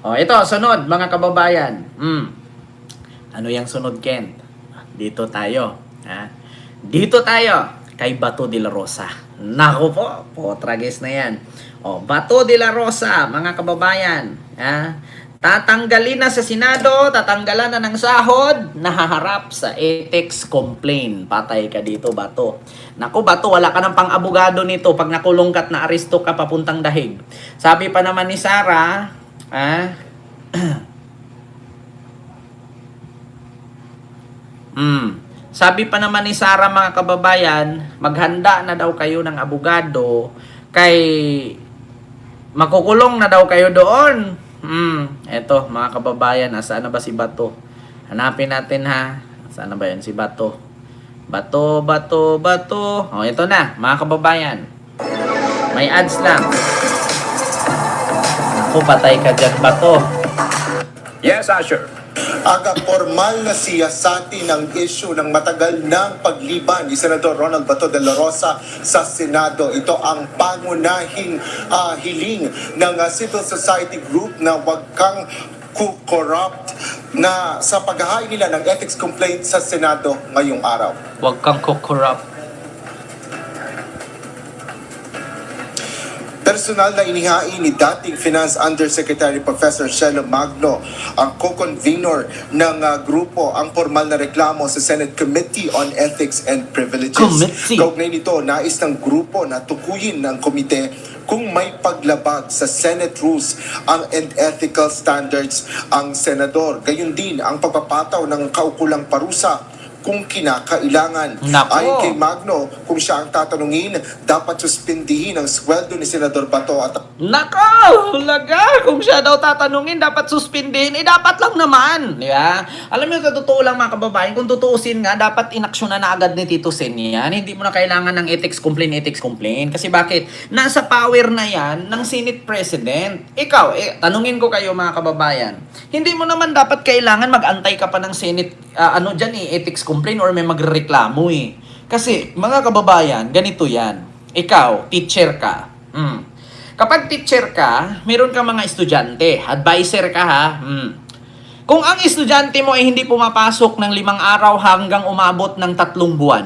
Ito, sunod, mga kababayan. Ano yung sunod, Kent? Dito tayo. Ha? Dito tayo kay Bato de la Rosa. Naku po, potrages na yan. Bato de la Rosa, mga kababayan. Ha? Tatanggalin na sa Senado, tatanggalan na ng sahod, nahaharap sa ethics complaint. Patay ka dito, Bato. Naku, Bato, wala ka ng pang-abogado nito pag nakulong ka't na-aresto ka papuntang dahig. Sabi pa naman ni Sara, Sabi pa naman ni Sara, mga kababayan, maghanda na daw kayo ng abogado kay makukulong na daw kayo doon. Eto, mga kababayan, nasaan na ba si Bato? Hanapin natin, ha. Saan na ba yan si Bato? Bato. Ito na, mga kababayan. May ads lang. Naku, patay ka dyan, Bato. Yes, Asher. Aga formal na siyasati ng issue ng matagal ng pagliban ni Senador Ronald Bato de la Rosa sa Senado. Ito ang pangunahing hiling ng civil society group na wag kang corrupt na sa paghahain nila ng ethics complaint sa Senado ngayong araw. Wag kang corrupt. Personal na inihain ni dating Finance Undersecretary Professor Shelo Magno, ang co-convenor ng grupo, ang formal na reklamo sa Senate Committee on Ethics and Privileges. Kaugnay nito, nais ng grupo na tukuyin ng komite kung may paglabag sa Senate rules and ethical standards ang senador. Gayun din ang pagpapataw ng kaukulang parusa kung kinakailangan. Nako. Ayon kay Magno, kung siya ang tatanungin, dapat suspindihin ang sweldo ni Senador Bato at Nako! Hulaga! Kung siya daw tatanungin, dapat suspindihin. Dapat lang naman. Di ba? Alam niyo, sa totoo lang, mga kababayan, kung tutuusin nga, dapat inaksyonan na agad ni Tito Sen yan. Hindi mo na kailangan ng ethics complaint. Kasi bakit? Nasa power na yan ng Senate President. Ikaw, tanungin ko kayo, mga kababayan, hindi mo naman dapat kailangan mag-antay ka pa ng Senate, ethics complaint or may magreklamo eh. Kasi, mga kababayan, ganito yan. Ikaw, teacher ka. Kapag teacher ka, meron ka mga estudyante. Advisor ka, ha? Kung ang estudyante mo ay hindi pumapasok ng 5 araw hanggang umabot ng 3 buwan,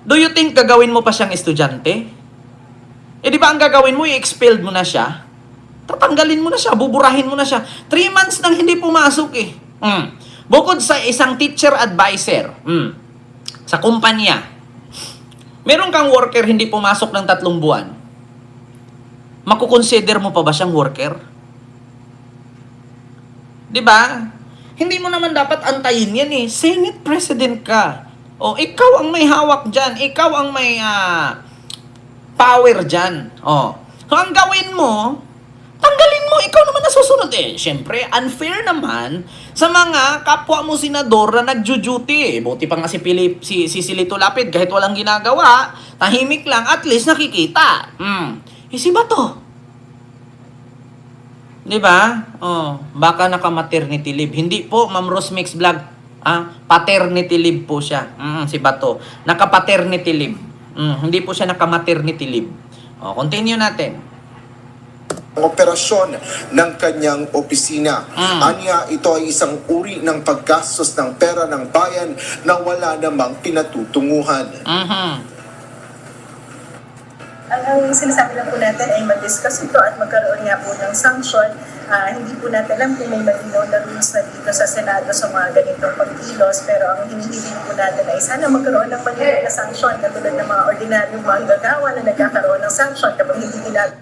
do you think gagawin mo pa siyang estudyante? Di ba ang gagawin mo, i-expelled mo na siya? Tatanggalin mo na siya, buburahin mo na siya. 3 months nang hindi pumasok eh. Bukod sa isang teacher advisor, sa kumpanya, meron kang worker hindi pumasok ng 3 buwan, makukonsider mo pa ba siyang worker? Diba? Hindi mo naman dapat antayin yan eh. Senate President ka. Ikaw ang may hawak dyan. Ikaw ang may power dyan. So, ang gawin mo, tanggalin mo, ikaw naman nasusunod eh. Siyempre, unfair naman sa mga kapwa mo senador na nagjo-duty. Buti pa nga si Silito Lapid, kahit walang ginagawa, tahimik lang, at least nakikita. Si Bato. Diba? Baka naka-maternity leave. Hindi po, Ma'am Rose Mix Vlog. Paternity leave po siya. Si Bato. Naka-paternity leave. Hindi po siya naka-maternity leave. Continue natin. Operasyon ng kanyang opisina. Anya, ito ay isang uri ng paggastos ng pera ng bayan na wala namang pinatutunguhan. Ang sinasabi lang po natin ay mag-discuss ito at magkaroon nga po ng sanction. Hindi po natin alam kung may malinaw na rules na dito sa Senado sa mga ganitong pagkilos, pero ang hinihiling po natin ay sana magkaroon ng malinaw na sanction katulad ng mga ordinaryong manggagawa na nagkakaroon ng sanction kapag hindi nila.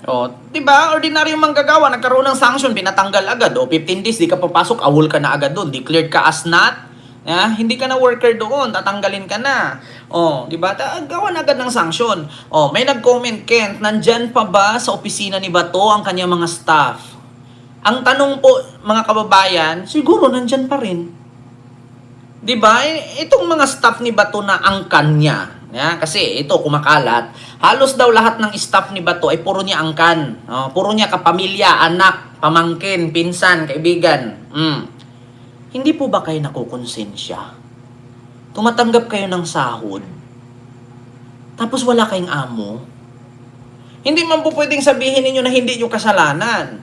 Diba? Ordinaryong manggagawa, nagkaroon ng sanction, pinatanggal agad. 15 days, di ka papasok, awol ka na agad doon. Declared ka as not. Hindi ka na worker doon, tatanggalin ka na. Diba? Gawan agad ng sanction. May nag-comment, Kent, nandyan pa ba sa opisina ni Bato ang kanyang mga staff? Ang tanong po, mga kababayan, siguro nandyan pa rin. Diba? Itong mga staff ni Bato na angkan niya. Kasi ito, kumakalat. Halos daw lahat ng staff ni Bato ay puro niya angkan. Puro niya kapamilya, anak, pamangkin, pinsan, kaibigan. Hindi po ba kayo nakukonsensya? Tumatanggap kayo ng sahod, tapos wala kayong amo? Hindi man po pwedeng sabihin ninyo na hindi nyo kasalanan.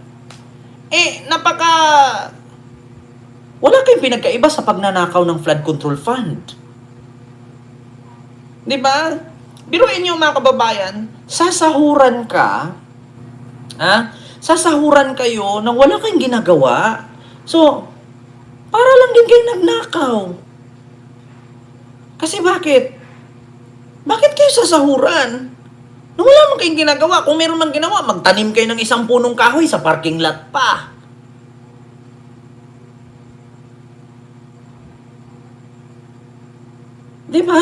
Wala kayong pinagkaiba sa pagnanakaw ng flood control fund. Di ba? Biruin niyo mga kababayan, sasahuran ka, sasahuran kayo nang wala kayong ginagawa. So, para lang din kayo nagnakaw. Kasi bakit? Bakit kayo sasahuran? Nung wala man kayong ginagawa, kung meron mang ginawa, magtanim kayo ng isang punong kahoy sa parking lot pa. Di ba?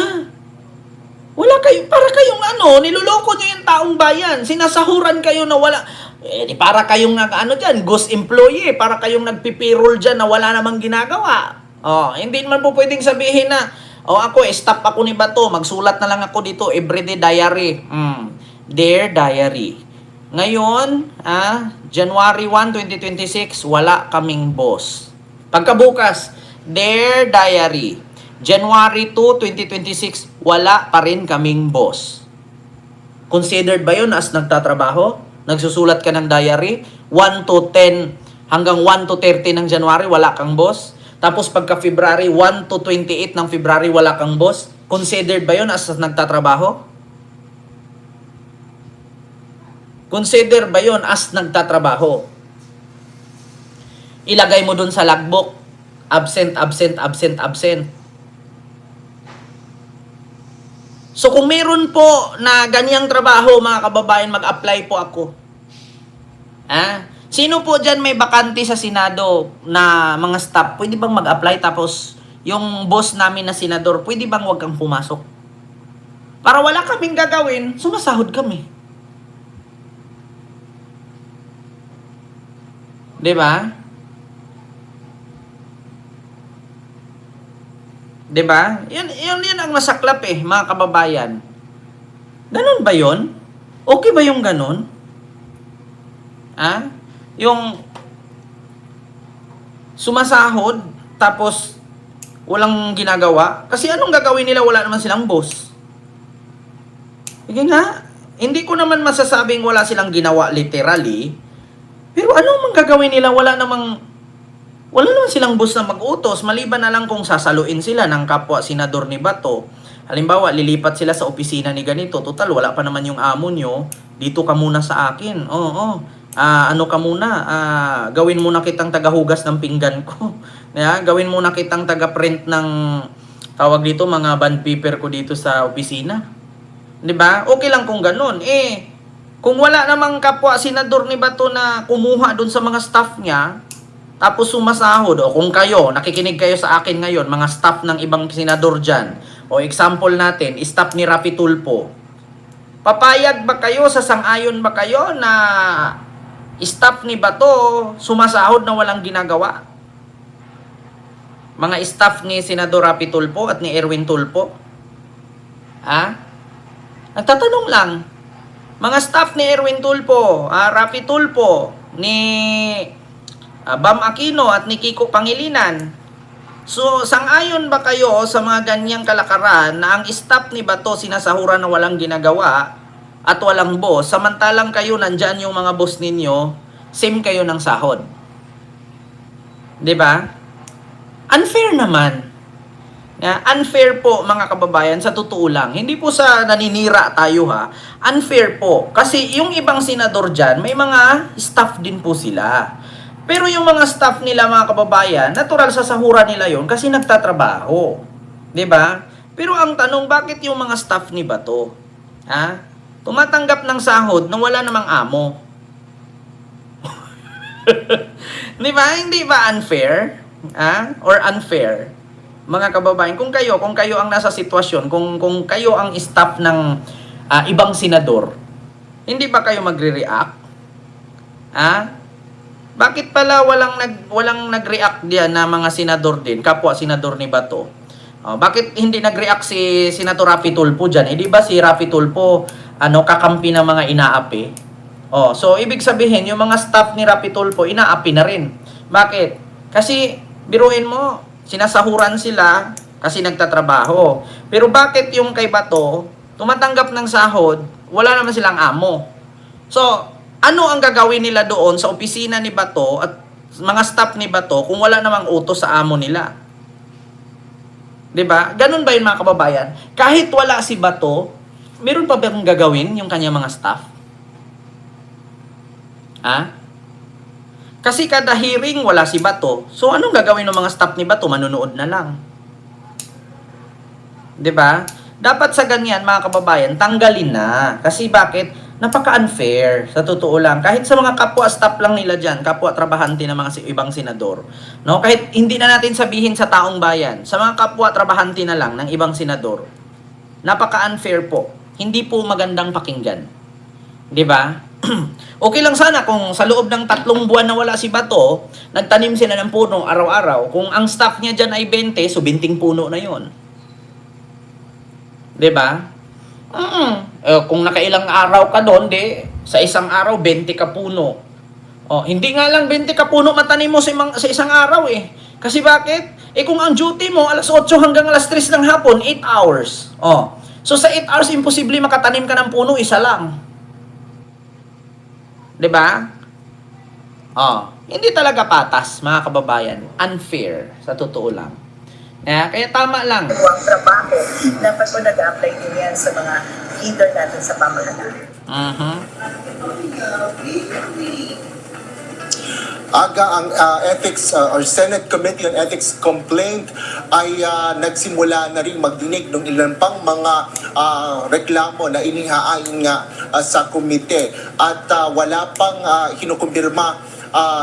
Wala kayo, para kayong niloloko nyo yung taong bayan. Sinasahuran kayo na wala, di para kayong dyan, ghost employee, para kayong nagpipirol dyan na wala namang ginagawa. Hindi man po pwedeng sabihin na, ako, stop ako ni Bato, magsulat na lang ako dito, everyday diary. Dear diary. Ngayon, January 1, 2026, wala kaming boss. Pagkabukas, Dear diary. January 2, 2026, wala pa rin kaming boss. Considered ba yun as nagtatrabaho? Nagsusulat ka ng diary? 1 to 10 hanggang 1 to 30 ng January, wala kang boss? Tapos pagka February 1 to 28 ng February, wala kang boss? Considered ba yun as nagtatrabaho? Consider ba yun as nagtatrabaho? Ilagay mo dun sa logbook, absent, absent, absent, absent. So kung meron po na ganyang trabaho, mga kababayan, mag-apply po ako. Sino po dyan may bakante sa Senado na mga staff? Pwede bang mag-apply tapos yung boss namin na senador, pwede bang wag kang pumasok? Para wala kaming gagawin, sumasahod kami. Diba? Diba? Yan ang masaklap mga kababayan. Ganun ba yon? Okay ba yung ganun? Yung sumasahod, tapos walang ginagawa? Kasi anong gagawin nila? Wala naman silang boss. Sige nga, hindi ko naman masasabing wala silang ginawa literally, pero anong gagawin nila? Wala naman silang boss na mag-utos, maliban na lang kung sasaluin sila ng kapwa senador ni Bato. Halimbawa, lilipat sila sa opisina ni ganito. Total, wala pa naman yung amo nyo. Dito ka muna sa akin. Ano ka muna? Gawin muna kitang tagahugas ng pinggan ko. Gawin muna kitang taga-print ng, tawag dito, mga bond paper ko dito sa opisina. Diba? Okay lang kung ganun. Kung wala namang kapwa senador ni Bato na kumuha dun sa mga staff niya, tapos sumasahod, o kung kayo, nakikinig kayo sa akin ngayon, mga staff ng ibang senador dyan, o example natin, staff ni Rapi Tulfo, papayag ba kayo, sasang-ayon ba kayo na staff ni Bato sumasahod na walang ginagawa? Mga staff ni Senador Rapi Tulfo at ni Erwin Tulfo? Nagtatanong lang. Mga staff ni Erwin Tulfo, Rapi Tulfo, ni Bam Aquino at ni Kiko Pangilinan. So, sang-ayon ba kayo sa mga ganyang kalakaran na ang staff ni Bato sinasahuran na walang ginagawa at walang boss, samantalang kayo nandyan yung mga boss ninyo, same kayo ng sahod? 'Di ba? Unfair naman. Unfair po, mga kababayan, sa totoo lang. Hindi po sa naninira tayo Unfair po. Kasi yung ibang senador dyan, may mga staff din po sila. Pero yung mga staff nila, mga kababayan, natural sa sahuran nila yon kasi nagtatrabaho. 'Di ba? Pero ang tanong, bakit yung mga staff ni Bato, tumatanggap ng sahod nang wala namang amo? 'Di ba? Hindi ba unfair? Or unfair? Mga kababayan, kung kayo ang nasa sitwasyon, kung kayo ang staff ng ibang senador, hindi ba kayo magre-react? Bakit pala walang nag-react diyan na mga senador din, kapwa senador ni Bato? Bakit hindi nag-react si Senator Rapi Tulfo diyan? Di ba si Rapi Tulfo kakampi ng mga inaapi? So ibig sabihin yung mga staff ni Rapi Tulfo inaapi na rin. Bakit? Kasi biruin mo, sinasahuran sila kasi nagtatrabaho. Pero bakit yung kay Bato tumatanggap ng sahod, wala naman silang amo? So Ano ang gagawin nila doon sa opisina ni Bato at mga staff ni Bato kung wala namang utos sa amo nila? 'Di ba? Ganun ba 'yun mga kababayan? Kahit wala si Bato, meron pa bang gagawin yung kanyang mga staff? Kasi kada hearing wala si Bato. So anong gagawin ng mga staff ni Bato? Manunood na lang. 'Di ba? Dapat sa ganyan mga kababayan, tanggalin na. Kasi bakit? Napaka-unfair sa totoo lang. Kahit sa mga kapwa staff lang nila diyan, kapwa trabahante ng mga ibang senador, no? Kahit hindi na natin sabihin sa taong bayan, sa mga kapwa trabahante na lang ng ibang senador. Napaka-unfair po. Hindi po magandang pakinggan. 'Di ba? Okay lang sana kung sa loob ng 3 buwan na wala si Bato, nagtanim sila ng puno araw-araw. Kung ang staff niya dyan ay 20, so 20 puno na yon. 'Di ba? Kung nakailang araw ka doon, sa isang araw 20 ka puno. Hindi nga lang 20 ka puno matanim mo sa isang araw eh. Kasi bakit? Kung ang duty mo alas 8 hanggang alas 3 ng hapon, 8 hours. So sa 8 hours imposible makatanim ka ng puno, isa lang. 'Di ba? Hindi talaga patas, mga kababayan. Unfair, sa totoo lang. Kaya tama lang. Ang trabaho, dapat po nag-apply din yan sa mga leader natin sa pamahalaan. Aga ang ethics or Senate Committee on Ethics complaint ay nagsimula na rin magdinig ng ilan pang mga reklamo na inihain nga sa komite at wala pang kinukumpirma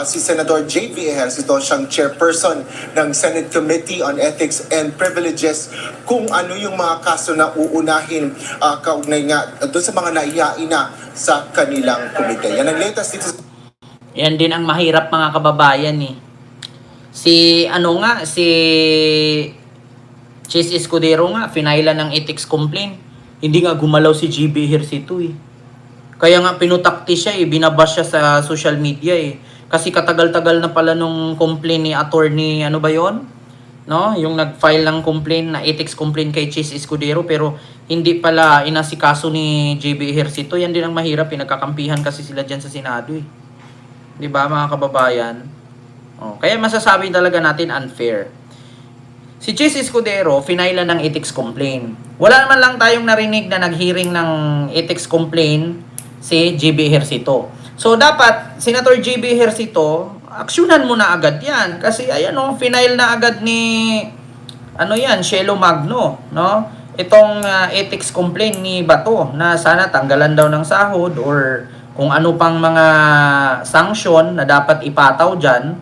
si Senador J.V. Ejercito, siyang chairperson ng Senate Committee on Ethics and Privileges, kung ano yung mga kaso na uunahin kaugnay nga doon sa mga naihain na sa kanilang komite. Yan ang latest dito. Yan din ang mahirap mga kababayan eh. Si Chis Escudero nga, finailan ng ethics complaint. Hindi nga gumalaw si J.B. Ejercito eh. Kaya nga pinutakti siya eh, binabash siya sa social media eh. Kasi katagal-tagal na pala nung complaint ni attorney, ano ba yon? No? Yung nag-file ng complaint na ethics complaint kay Chis Escudero pero hindi pala inasikaso ni J.B. Ejercito. Yan din ang mahirap, pinagkakampihan kasi sila dyan sa Senado eh. 'Di ba mga kababayan? Kaya masasabi talaga natin unfair. Si Chis Escudero, finailan ng ethics complaint. Wala naman lang tayong narinig na nag-hearing ng ethics complaint si J.B. Ejercito. So dapat, Senator J.B. Ejercito, aksyonan mo na agad yan. Kasi ayan finail na agad ni, Shelo Magno, no? Itong ethics complaint ni Bato na sana tanggalan daw ng sahod or kung ano pang mga sanction na dapat ipataw dyan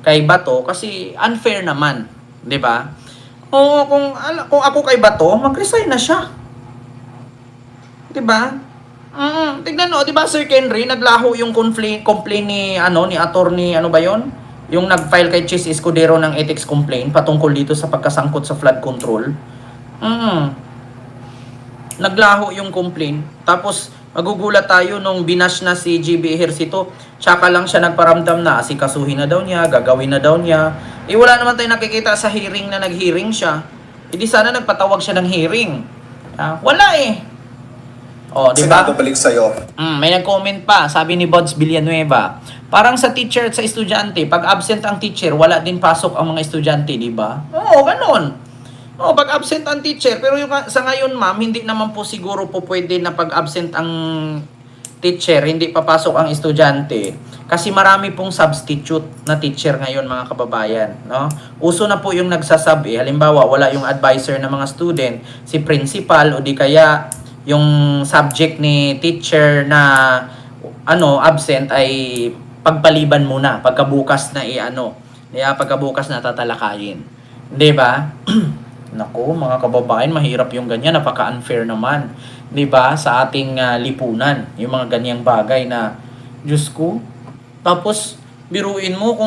kay Bato kasi unfair naman, 'di ba? Kung ako kay Bato, mag-resign na siya. 'Di ba? Tignan mo, 'di ba Sir Henry, naglaho yung complaint ni attorney, ano ba 'yon? Yung nag-file kay Chis Escudero ng ethics complaint patungkol dito sa pagkasangkot sa flood control. Naglaho yung complaint. Tapos magugulat tayo nung binash na si J.B. Ejercito, tsaka lang siya nagparamdam na asikasuhin na daw niya, gagawin na daw niya. Wala naman tayo nakikita sa hearing na nag-hearing siya. Di sana nagpatawag siya ng hearing. Wala eh. Di ba? Senado, balik sa'yo. May nag-comment pa, sabi ni Bods Villanueva, parang sa teacher at sa estudyante, pag absent ang teacher, wala din pasok ang mga estudyante, di ba? Ganon. Pag absent ang teacher, pero sa ngayon ma'am, hindi naman po siguro po pwede na pag absent ang teacher, hindi papasok ang estudyante. Kasi marami pong substitute na teacher ngayon mga kababayan. No? Uso na po yung nagsasabi, halimbawa wala yung advisor ng mga student, si principal o di kaya yung subject ni teacher na absent ay pagpaliban muna, pagkabukas na pagkabukas na tatalakayin. 'Di ba? Naku, mga kababayan, mahirap yung ganyan, napaka-unfair naman, 'di ba, sa ating lipunan, yung mga ganyang bagay na Diyos ko. Tapos biruin mo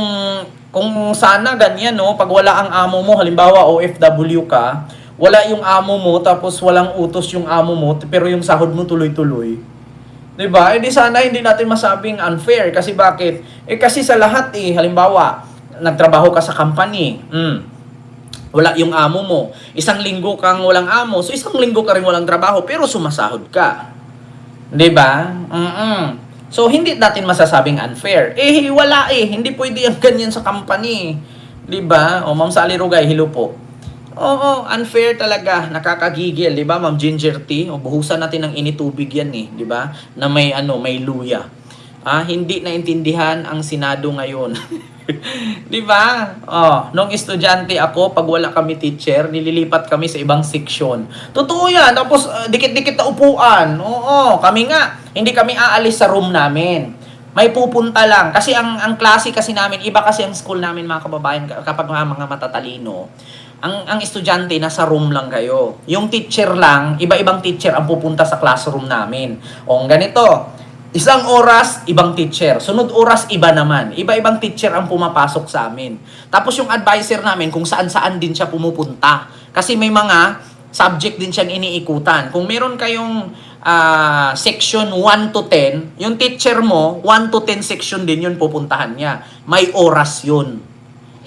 kung sana ganyan, no, pag wala ang amo mo, halimbawa OFW ka, wala yung amo mo tapos walang utos yung amo mo, pero yung sahod mo tuloy-tuloy. 'Di ba? Di sana hindi natin masabing unfair kasi bakit? Kasi sa lahat halimbawa, nagtrabaho ka sa company. Wala yung amo mo. Isang linggo kang walang amo, so isang linggo ka rin walang trabaho, pero sumasahod ka. 'Di ba? So, hindi natin masasabing unfair. Eh, wala eh. Hindi pwede yung ganyan sa company. Di ba? O, Ma'am Sally Rugay, hello po. Oo, unfair talaga. Nakakagigil, di ba, Ma'am Ginger Tea? O, buhusan natin ng initubig yan eh, di ba? Na may, may luya. Hindi naintindihan ang Senado ngayon. Di ba? Nung estudyante ako, pag wala kami teacher, nililipat kami sa ibang section. Totoo yan. Tapos, dikit-dikit na upuan. Oo, kami nga. Hindi kami aalis sa room namin. May pupunta lang. Kasi ang klase kasi namin, iba kasi ang school namin, mga kababayan, kapag mga matatalino. Ang estudyante, nasa room lang kayo. Yung teacher lang, iba-ibang teacher ang pupunta sa classroom namin. O, ganito. Isang oras, ibang teacher. Sunod oras, iba naman. Iba-ibang teacher ang pumapasok sa amin. Tapos yung advisor namin, kung saan-saan din siya pumupunta. Kasi may mga subject din siyang iniikutan. Kung meron kayong section 1 to 10, yung teacher mo, 1 to 10 section din yun pupuntahan niya. May oras yun.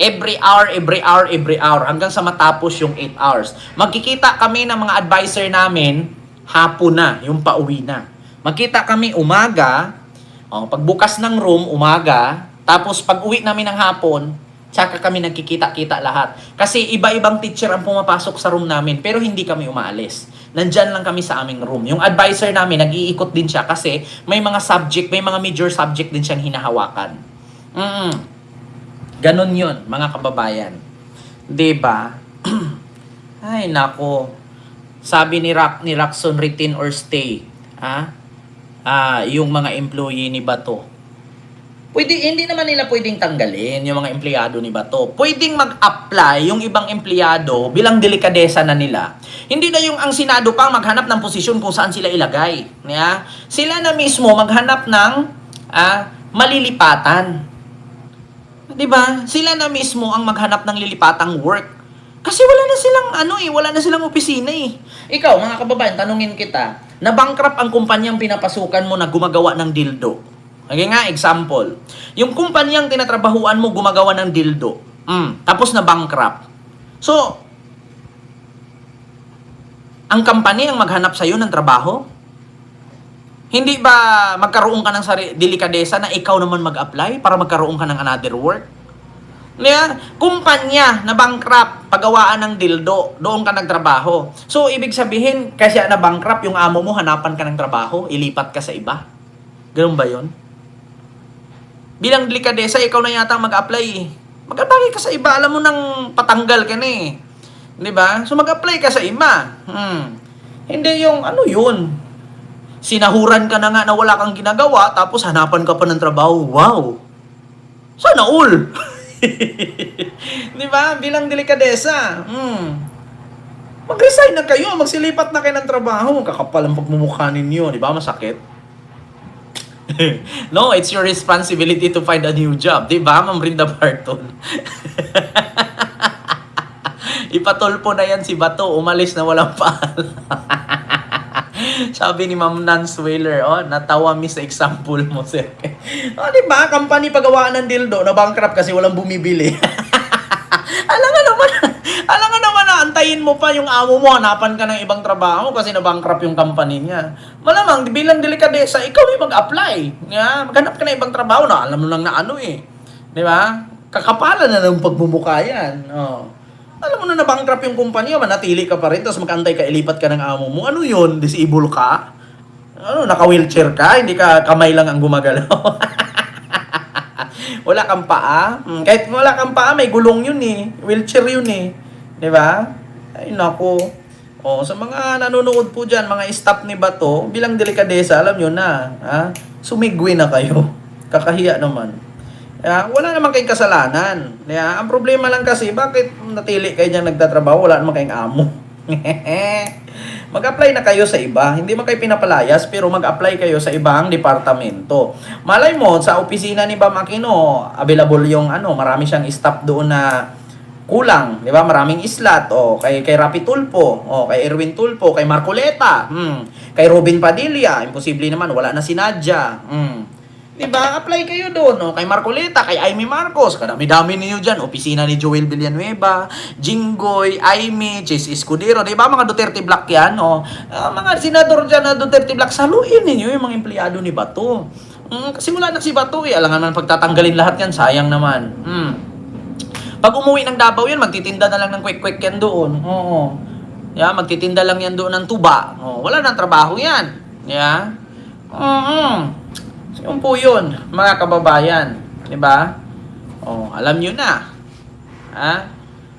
Every hour, hanggang sa matapos yung 8 hours. Magkikita kami ng mga advisor namin, hapon na, yung pauwi na. Magkita kami umaga, pagbukas ng room, umaga, tapos pag uwi namin ng hapon, tsaka kami nagkikita-kita lahat. Kasi iba-ibang teacher ang pumapasok sa room namin, pero hindi kami umaalis. Nandyan lang kami sa aming room. Yung advisor namin, nag-iikot din siya kasi may mga subject, may mga major subject din siyang hinahawakan. Ganon yun, mga kababayan. Diba? Ay, nako. Sabi ni Rackson, retain or stay. Yung mga employee ni Bato. Hindi naman nila pwedeng tanggalin yung mga empleyado ni Bato. Pwedeng mag-apply yung ibang empleyado bilang delikadesa na nila. Hindi na yung ang Senado pang maghanap ng posisyon kung saan sila ilagay. Sila na mismo maghanap ng malilipatan. Diba? Sila na mismo ang maghanap ng lilipatang work. Kasi wala na silang opisina eh. Ikaw, mga kababayan, tanungin kita, na-bankrupt ang kumpanyang pinapasukan mo na gumagawa ng dildo. Okay nga, example. Yung kumpanyang tinatrabahuan mo gumagawa ng dildo. Tapos na-bankrupt. So, ang company ang maghanap sa'yo ng trabaho? Hindi ba magkaroon ka ng delikadesa na ikaw naman mag-apply para magkaroon ka ng another work? Kumpanya na bankrupt, pagawaan ng dildo, doon ka nagtrabaho. So, ibig sabihin, kasi na bankrupt, yung amo mo, hanapan ka ng trabaho, ilipat ka sa iba. Ganun ba yun? Bilang delikadesa, ikaw na yata mag-apply eh. Mag-apply ka sa iba, alam mo nang patanggal ka na eh. Diba? So, mag-apply ka sa iba. Hindi yung, yun? Sinahuran ka na nga na wala kang ginagawa, tapos hanapan ka pa ng trabaho. Wow! Sana all! Diba? Bilang delikadesa. Mag-resign na kayo, magsilipat na kayo ng trabaho. Kakapal ang pagmumukha ninyo, diba? Masakit. No, it's your responsibility to find a new job. Diba, Ma'am Brenda Barton? Ipatulpo na yan si Bato, umalis na walang paalam. Sabi ni Ma'am Nance Whaler, natawa mi sa example mo, sir. Diba? Company pagawaan ng dildo na bankrupt kasi walang bumibili. Alam nga naman na antayin mo pa yung amo mo, hanapan ka ng ibang trabaho kasi na-bankrupt yung company niya. Malamang, bilang delikadesa, ikaw ay mag-apply. Maghanap ka na ibang trabaho na alam mo lang na Di ba? Kakapalan na ng pagmumukha yan. Alam mo na bankrupt yung kumpanya, manatili ka pa rin, tapos mag-antay ka, ilipat ka ng amo mo. Ano yun? Disable ka? Naka-wheelchair ka? Hindi ka kamay lang ang gumagalaw? Wala kang paa? Kahit wala kang paa, may gulong yun eh. Wheelchair yun eh. Diba? Ay, naku. Sa mga nanonood po dyan, mga staff ni Bato, bilang delikadesa, alam nyo na, sumigwi na kayo. Kakahiya naman. Wala naman kayong kasalanan. Ang problema lang kasi, bakit natili kayo dyan nagtatrabaho, wala naman kayong amo. Mag-apply na kayo sa iba. Hindi man kayo pinapalayas, pero mag-apply kayo sa ibang departamento. Malay mo, sa opisina ni Bam Aquino, available yung marami siyang staff doon na kulang. Di ba? Maraming slot. Kay Rapi Tulfo, kay Erwin Tulfo, kay Marcoleta, kay Robin Padilla. Imposible naman, wala na si Nadia. Diba? Apply kayo doon. Kay Marcoleta, kay Aimee Marcos. Kadami-dami niyo dyan. Opisina ni Joel Villanueva, Jinggoy, Aimee, Chase Escudero. Diba? Mga Duterte Black yan. Mga senador dyan na Duterte Black, saluin ninyo yung mga empleyado ni Bato. Kasi wala na si Bato eh. Alam naman pagtatanggalin lahat yan, sayang naman. Pag umuwi ng Davao yan, magtitinda na lang ng kwek-kwek yan doon. Oo. Yeah, magtitinda lang yan doon ng tuba. Wala nang trabaho yan. Yeah. So, yun po yun, mga kababayan. Diba? Alam nyo na. Ha?